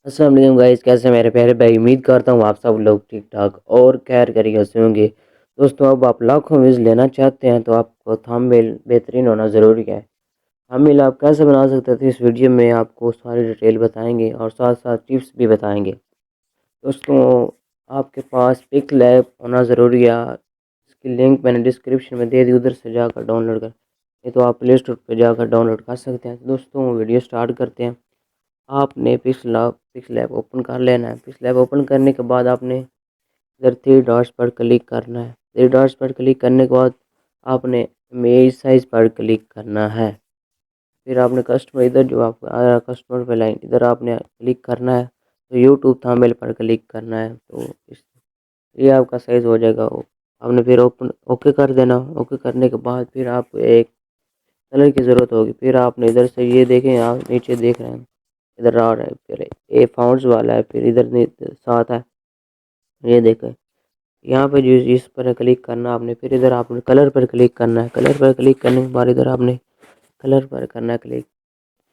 अस्सलाम वालेकुम गाइस, कैसे मेरे प्यारे भाई। उम्मीद करता हूँ आप सब लोग ठीक ठाक और खैर करिए से होंगे। दोस्तों, अब आप लाखों व्यूज़ लेना चाहते हैं तो आपको थंबनेल बेहतरीन होना ज़रूरी है। थंबनेल आप कैसे बना सकते थे इस वीडियो में आपको सारी डिटेल बताएंगे और साथ साथ टिप्स भी बताएंगे। दोस्तों, आपके पास पिक लैब होना ज़रूरी है। इसकी लिंक मैंने डिस्क्रिप्शन में दे दी, उधर से जाकर डाउनलोड कर, नहीं तो आप प्ले स्टोर पर जाकर डाउनलोड कर सकते हैं। तो दोस्तों, वीडियो स्टार्ट करते हैं। आपने पिक्स लैब ओपन कर लेना है। पिक्स लैब ओपन करने के बाद आपने इधर थ्री डॉट्स पर क्लिक करना है। थ्री डॉट्स पर क्लिक करने के बाद आपने इमेज साइज पर क्लिक करना है। फिर आपने कस्टमर, इधर जो आपका आ रहा है कस्टमर पे लाइन, इधर आपने क्लिक करना है। तो यूट्यूब थंबनेल पर क्लिक करना है। तो ये आपका साइज हो जाएगा। आपने फिर ओपन ओके कर देना। ओके करने के बाद फिर आपको एक कलर की ज़रूरत होगी। फिर आपने इधर से ये देखें, आप नीचे देख रहे हैं, इधर आ रहा है, फिर ए फाउंड्स वाला है, फिर इधर साथ है, ये देखें। यहाँ पे जो इस पर क्लिक करना आपने, फिर इधर आपने कलर पर क्लिक करना है। कलर पर क्लिक करने के बाद इधर आपने कलर पर करना है क्लिक।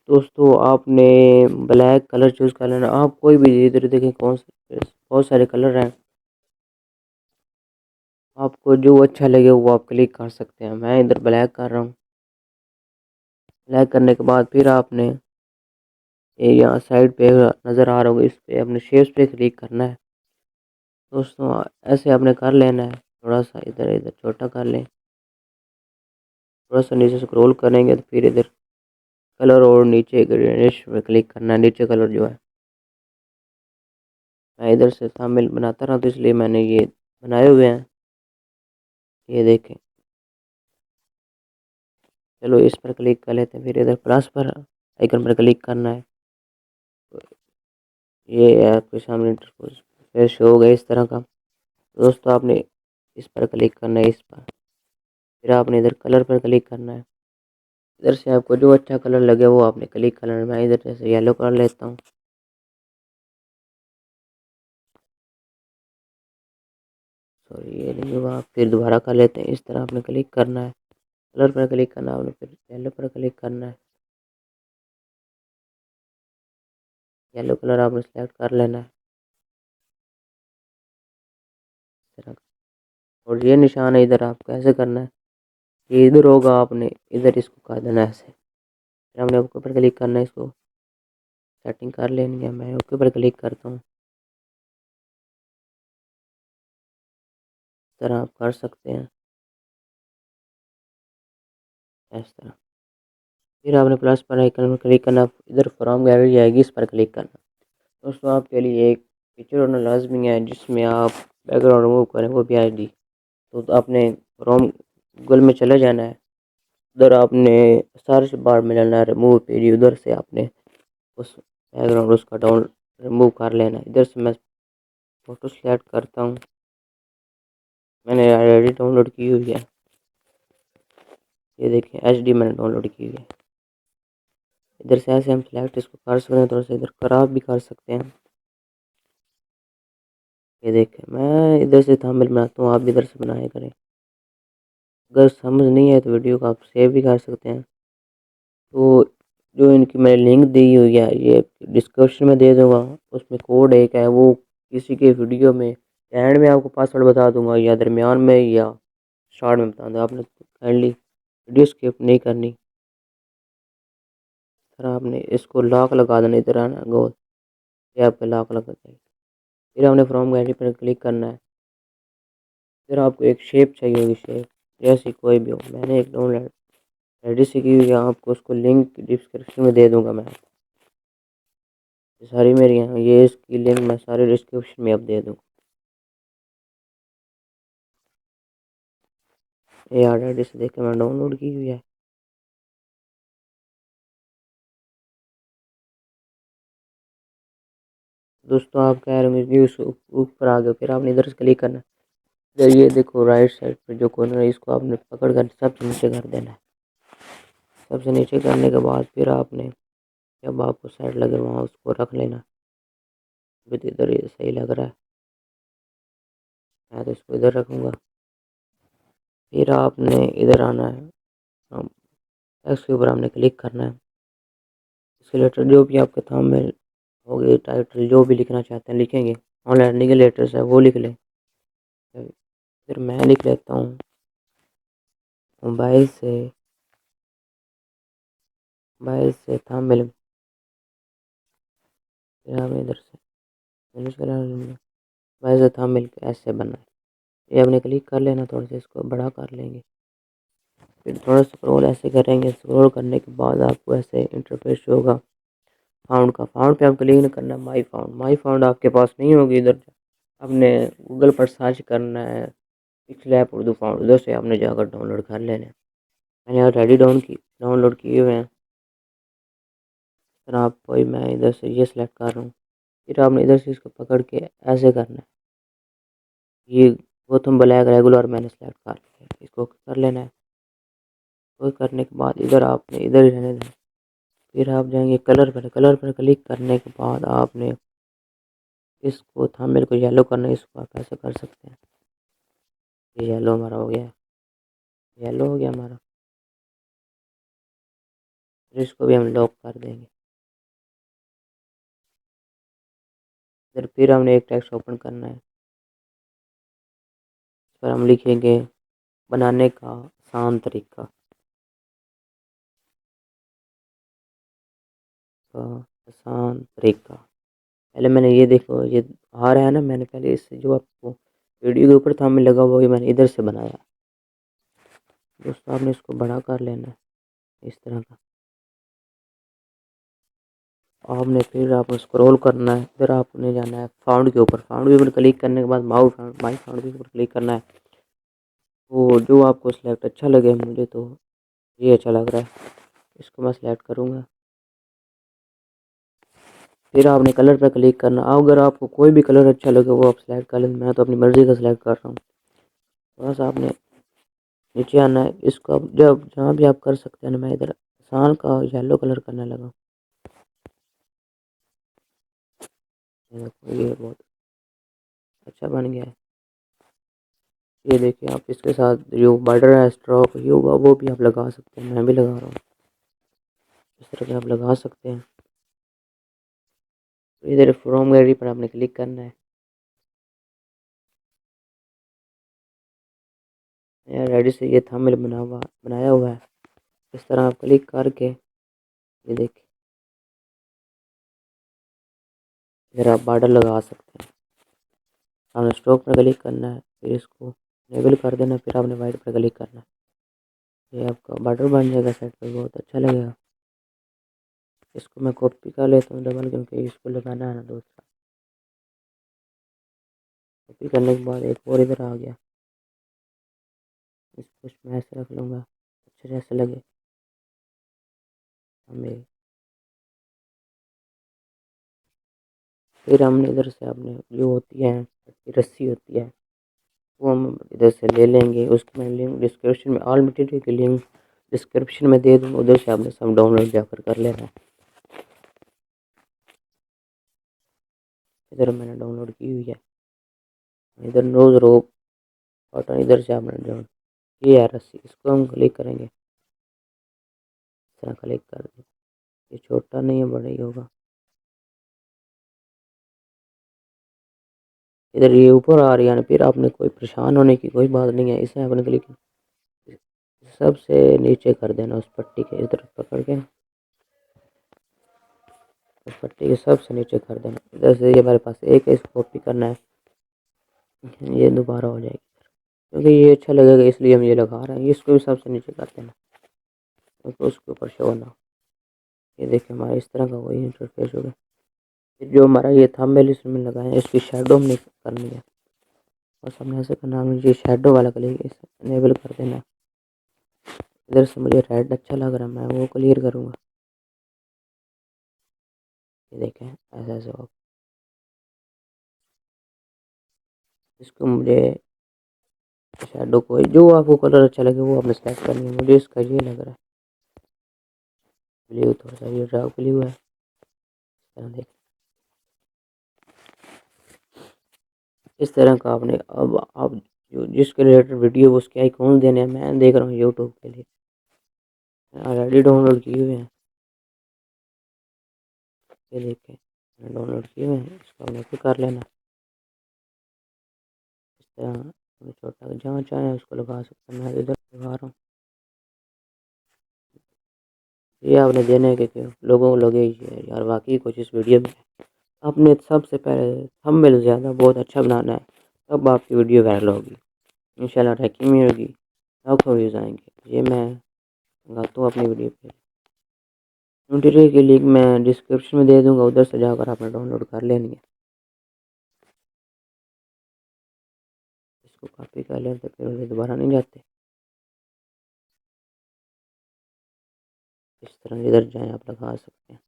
दोस्तों, आपने ब्लैक कलर चूज़ कर लेना। आप कोई भी इधर देखें, कौन से बहुत सारे कलर हैं, आपको जो अच्छा लगे वो आप क्लिक कर सकते हैं। मैं इधर ब्लैक कर रहा हूँ। ब्लैक करने के बाद फिर आपने ये यहाँ साइड पे नज़र आ रहा होगा, इस पे अपने शेप्स पे क्लिक करना है। दोस्तों, ऐसे आपने कर लेना है। थोड़ा सा इधर इधर छोटा कर लें, थोड़ा सा नीचे स्क्रॉल करेंगे तो फिर इधर कलर और नीचे ग्रेडिश पे क्लिक करना है। नीचे कलर जो है, मैं इधर से शामिल बनाता रहा तो इसलिए मैंने ये बनाए हुए हैं, ये देखें। चलो इस पर क्लिक कर लेते हैं। फिर इधर प्लस पर आइकन पर क्लिक करना है। ये आपके सामने इंटरफेस शो हो गया इस तरह का। दोस्तों, आपने इस पर क्लिक करना है, इस पर। फिर आपने इधर कलर पर क्लिक करना है। इधर से आपको जो अच्छा कलर लगे वो आपने क्लिक करना है। मैं इधर जैसे येलो कर लेता हूँ। सॉरी, ये नहीं हुआ, फिर दोबारा कर लेते हैं। इस तरह आपने क्लिक करना है, कलर पर क्लिक करना है, आपने फिर येलो पर क्लिक करना है। येलो कलर आपने सेलेक्ट कर लेना है इस तरह का। और ये निशान है इधर, आपको ऐसे करना है, ये इधर होगा, आपने इधर इसको कर देना है ऐसे। फिर हमने ओके पर क्लिक करना है, इसको सेटिंग कर लेनी है। मैं ओके पर क्लिक करता हूँ। इस तरह आप कर सकते हैं, इस तरह। फिर आपने प्लस पर आइकन पर क्लिक करना, इधर फ्रॉम गैलरी आएगी, इस पर क्लिक करना। दोस्तों, आपके लिए एक फीचर होना लाजमी है जिसमें आप बैकग्राउंड रिमूव करें, वो भी आईडी। तो आपने फ्रॉम गूगल में चले जाना है। उधर आपने सर्च बार में लेना है रिमूव पेज, उधर से आपने उस बैकग्राउंड उसका डाउन रिमूव कर लेना है। इधर से मैं फ़ोटो सेलेक्ट करता हूँ, मैंने ऑलरेडी डाउनलोड की हुई है, ये देखें HD मैंने डाउनलोड की हुई है। इधर से ऐसे हम सेलेक्ट इसको कर सकते हैं, थोड़ा सा इधर खराब भी कर सकते हैं। ये देखें, मैं इधर से थंबनेल बनाता हूँ, आप भी इधर से बनाया करें। अगर समझ नहीं है तो वीडियो को आप सेव भी कर सकते हैं। तो जो इनकी मैंने लिंक दी हुई है ये डिस्क्रिप्शन में दे दूँगा। उसमें कोड एक है, वो किसी के वीडियो में एंड में आपको पासवर्ड बता दूंगा, या दरमियान में या स्टार्ट में बता दूँगा। आपने काइंडली वीडियो स्किप नहीं करनी। फिर आपने इसको लॉक लगा देना, इधर आना गोल, ये आपका लॉक लगा जाएगा। फिर आपने फ्रॉम गैलरी पर क्लिक करना है। फिर आपको एक शेप चाहिए होगी, शेप जैसी कोई भी हो। मैंने एक डाउनलोड रेडी से की हुई है, आपको उसको लिंक डिस्क्रिप्शन में दे दूँगा। मैं सारी मेरी हैं, ये इसकी लिंक मैं सारे डिस्क्रिप्शन में अब दे दूँ। ये ऑलरेडी से देख के मैं डाउनलोड की हुई है। दोस्तों, आप कह रहे होंगे कि उस ऊपर आ गया, फिर आपने इधर से क्लिक करना है। इधर ये देखो राइट साइड पे जो कॉर्नर है, इसको आपने पकड़ कर सबसे नीचे कर देना है। सबसे नीचे करने के बाद फिर आपने जब आपको साइड लगे वहाँ उसको रख लेना। अभी तो इधर ये सही लग रहा है, मैं तो इसको इधर रखूँगा। फिर आपने इधर आना है, टेक्स्ट के ऊपर आपने क्लिक करना है। इसके रिलेटेड जो भी आपके थंबनेल हो गई टाइटल, जो भी लिखना चाहते हैं लिखेंगे। ऑनलाइन लर्निंग के लेटर्स है वो लिख लें। फिर मैं लिख लेता हूँ मोबाइल से थंबनेल। फिर आपने इधर से फिनिश करा, मोबाइल से थंबनेल ऐसे बनना है। ये आपने क्लिक कर लेना, थोड़ा सा इसको बड़ा कर लेंगे। फिर थोड़ा स्क्रॉल ऐसे करेंगे, स्क्रॉल करने के बाद आपको ऐसे इंटरफेस होगा फाउंड पे आप क्लिक नहीं करना। माई फाउंड आपके पास नहीं होगी, इधर आपने गूगल पर सर्च करना है पिक्सल ऐप उर्दू फाउंड, उधर से आपने जाकर डाउनलोड कर लेना है। मैंने ऑलरेडी डाउनलोड किए हुए हैं। फिर आप कोई मैं इधर से ये सिलेक्ट कर रहा हूँ। फिर आपने इधर से इसको पकड़ के ऐसे करना है। ये गौतम ब्लैक रेगुलर मैंने सेलेक्ट कर लिया, इसको कर लेना है। वो करने के बाद इधर आपने इधर ही रहने देना। फिर आप जाएंगे कलर पर क्लिक करने के बाद आपने इसको थंबनेल को येलो करना है। इसको आप ऐसे कर सकते हैं। ये येलो हमारा हो गया, येलो हो गया हमारा। फिर इसको भी हम लॉक कर देंगे। फिर हमने एक टेक्स्ट ओपन करना है। इस पर हम लिखेंगे बनाने का आसान तरीका। पहले मैंने ये देखो ये आ रहा है ना, मैंने पहले इससे जो आपको वीडियो के ऊपर थंबनेल लगा हुआ वही मैंने इधर से बनाया। दोस्तों आपने इसको बड़ा कर लेना है इस तरह का। आपने फिर आपको स्क्रॉल करना है, इधर आपने जाना है फाउंड के ऊपर क्लिक करने के बाद माई फाउंड के ऊपर क्लिक करना है। वो जो आपको सिलेक्ट अच्छा लगे, मुझे तो ये अच्छा लग रहा है, इसको मैं सिलेक्ट करूँगा। फिर आपने कलर पर क्लिक करना। अगर आपको कोई भी कलर अच्छा लगे वो आप सिलेक्ट कर लें, मैं तो अपनी मर्ज़ी का सिलेक्ट कर रहा हूँ। बस आपने नीचे आना है, इसको आप जब जहाँ भी आप कर सकते हैं ना, मैं इधर आसान का येलो कलर करने लगा। ये देखो ये बहुत अच्छा बन गया है। ये देखिए आप इसके साथ जो बॉर्डर है स्ट्रोक ये होगा वो भी आप लगा सकते हैं, मैं भी लगा रहा हूँ। इस तरह के आप लगा सकते हैं। तो इधर फ्रॉम गैलरी पर आपने क्लिक करना है। रेडी से ये थंबनेल बनाया हुआ है। इस तरह आप क्लिक करके ये देखिए इधर आप बॉर्डर लगा सकते हैं। आपने स्ट्रोक पर क्लिक करना है, फिर इसको लेबल कर देना, फिर आपने वाइट पर क्लिक करना है। ये आपका बॉर्डर बन जाएगा साइड पर, बहुत अच्छा लगेगा। इसको मैं कॉपी कर लेता हूँ डबल, क्योंकि इसको लगाना है ना दूसरा। कॉपी करने के बाद एक और इधर आ गया, इसको मैं ऐसे रख लूँगा अच्छे से ऐसे लगे हमें। फिर हमने इधर से आपने जो होती है रस्सी होती है वो हम इधर से ले लेंगे। उसकी मैं लिंक डिस्क्रिप्शन में ऑल मटेरियल की लिंक डिस्क्रिप्शन में दे दूँगा, उधर से आपने सब डाउनलोड जाकर कर लेना है। इधर मैंने डाउनलोड की हुई है। इधर नोज रोप बटन इधर से आपने डाउनलोड, ये है रस्सी, इसको हम क्लिक करेंगे। इस तरह क्लिक कर दें, ये छोटा नहीं है बड़ा ही होगा। इधर ये ऊपर आ रही है ना, फिर आपने कोई परेशान होने की कोई बात नहीं है। इसे आपने क्लिक सबसे नीचे कर देना, उस पट्टी के इधर पकड़ के उस पट्टी के सबसे नीचे कर देना। इधर से ये हमारे पास एक है, इसको कॉपी करना है, ये दोबारा हो जाएगी क्योंकि ये अच्छा लगेगा इसलिए हम ये लगा रहे हैं। इसको भी सबसे नीचे कर देना क्योंकि उसके ऊपर शो ना। ये देखिए हमारा इस तरह का वही इंटरफेस होगा। फिर जो हमारा ये थंबनेल इसमें लगाए हैं इसकी शेडो हमने करनी है, और हमने ऐसे करना है, ये शेडो वाला क्लियर इसे इनेबल कर देना। इधर से मुझे रेड अच्छा लग रहा है, मैं वो क्लियर करूँगा। ये देखें ऐसा ऐसा हो। इसको मुझे शेडो को जो आपको कलर अच्छा लगे वो आपने सेलेक्ट करनी है। मुझे इसका ये लग रहा है ब्लू, थोड़ा सा ये डार्क ब्लू है। देख इस तरह का आपने अब आप जो जिसके रिलेटेड वीडियो उसके आइकॉन देने हैं। मैं देख रहा हूँ यूट्यूब के लिए ऑलरेडी डाउनलोड किए हुए हैं। ये देखें डाउनलोड किए हुए हैं, इसको हमने फिर कर लेना। इस तरह छोटा जहाँ चाहें उसको लगा सकते हैं, मैं इधर लगा रहा हूँ। ये आपने देने के क्यों लोगों को लगे यार वाकई कुछ इस वीडियो में। आपने सबसे पहले थंबनेल ज़्यादा बहुत अच्छा बनाना है, तब आपकी वीडियो वायरल होगी, इंशाल्लाह रैंकिंग में होगी, लाखों व्यूज़ आएंगे। ये मैं लगाता हूँ अपनी वीडियो पे। मटेरियल की लिंक मैं डिस्क्रिप्शन में दे दूँगा, उधर से जाकर आपने डाउनलोड कर लेनी है। इसको कॉपी कर लें तो फिर उन्हें दोबारा नहीं जाते। इस तरह इधर जाएँ आप लगा सकते हैं।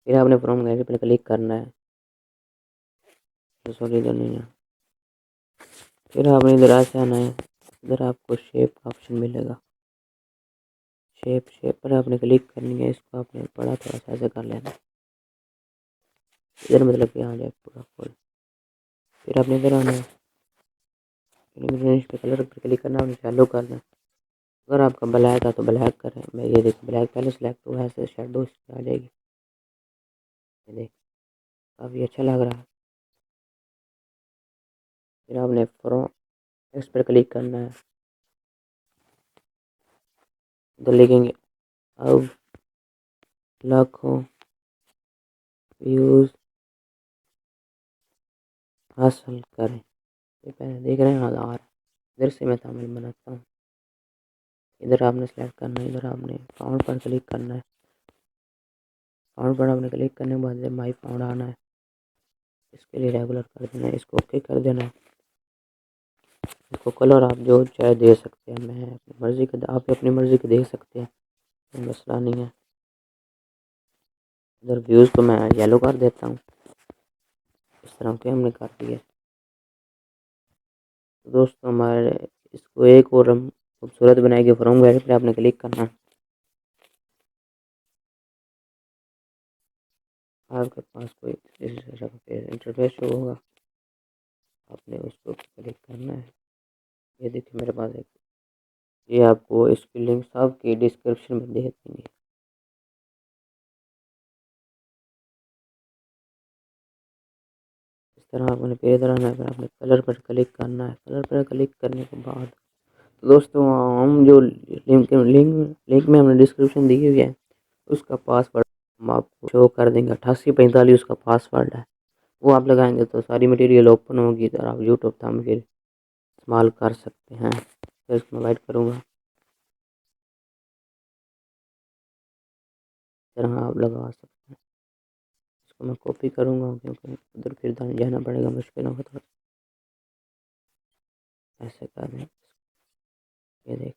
फिर आपने फ्रॉम गैलरी पर क्लिक करना है, तो सॉरी इधर नहीं है। फिर आपने इधर ऐसे आना है, इधर आपको शेप का ऑप्शन मिलेगा। शेप पर आपने क्लिक करनी है, इसको आपने बड़ा थोड़ा सा ऐसे कर लेना, इधर मतलब कि आ जाए पूरा फुल। फिर आपने इधर आना है, इस पे कलर पर क्लिक करना, आपने शेडो करना है। अगर आपका ब्लैक है तो ब्लैक करें, मैं ये देखिए ब्लैक पहले सेलेक्ट हुआ है, ऐसे शेडो इस पर आ जाएगी। ये देख काफ़ी अच्छा लग रहा है। फिर आपने फ्रॉम इस पर क्लिक करना है, इधर लिखेंगे अब लाखों व्यूज़ हासिल करें। ये पहले देख रहे हैं आधार, इधर से मैं तमिल बनाता हूँ। इधर आपने सेलेक्ट करना है, इधर आपने फाउंड पर क्लिक करना है। फाउंड पर आपने क्लिक करने के बाद इधर माई फाउंड आना है, इसके लिए रेगुलर कर देना है, इसको ओके कर देना है। इसको कलर आप जो चाहे दे सकते हैं, मैं अपनी मर्ज़ी के आप अपनी मर्ज़ी के दे सकते हैं, कोई मसला नहीं है। इधर व्यूज़ को मैं येलो कर देता हूँ। इस तरह के हमने कर दिए। तो दोस्तों हमारे इसको एक और हम खूबसूरत बनाएंगे। फ्रॉम गैलरी पर आपने क्लिक करना है, आपके पास कोई इस तरह का इंटरफेस शो होगा, आपने उसको क्लिक करना है। ये देखिए मेरे पास एक, ये आपको इसकी लिंक सबकी डिस्क्रिप्शन में दे देंगे। इस तरह आपने फिर इधर आना है, फिर आपने कलर पर क्लिक करना है। कलर पर क्लिक करने के बाद तो दोस्तों हम जो लिंक में हमने डिस्क्रिप्शन दी हुई है, उसका पासवर्ड हम आपको शो कर देंगे। 8845 उसका पासवर्ड है, वो आप लगाएंगे तो सारी मटेरियल ओपन होगी, तो आप यूट्यूब थंबनेल इस्तेमाल कर सकते हैं। तो इसको मैं वाइट करूँगा, इस तरह आप लगा सकते हैं। इसको मैं कॉपी करूँगा क्योंकि उधर फिर जाना पड़ेगा, मुश्किल होगा थोड़ा। ऐसे कर दें, ये देख,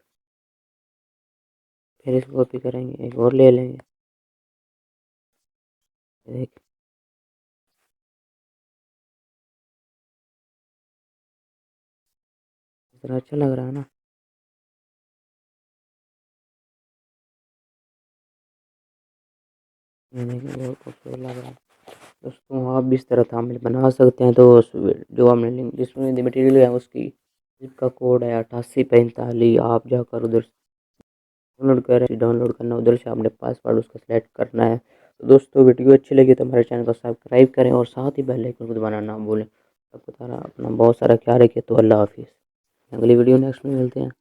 फिर इसको कॉपी करेंगे, एक और ले लेंगे। ये देख इस तरह अच्छा लग रहा है ना। ये देखिए बहुत खूबसूरत लग रहा है। दोस्तों आप भी इस तरह थंबनेल बना सकते हैं। तो जो हमने लिंक जिसमें मटेरियल है उसकी जिसका कोड है 8845, आप जाकर उधर डाउनलोड करना, उधर से आपने पासवर्ड उसका सेलेक्ट करना है। तो दोस्तों वीडियो अच्छी लगी तो हमारे चैनल को सब्सक्राइब करें और साथ ही बेल आइकन को दबाना ना भूलें। आपको तारा अपना बहुत सारा ख्याल रखिए। तो अल्लाह हाफिज़, अगली वीडियो नेक्स्ट में मिलते हैं।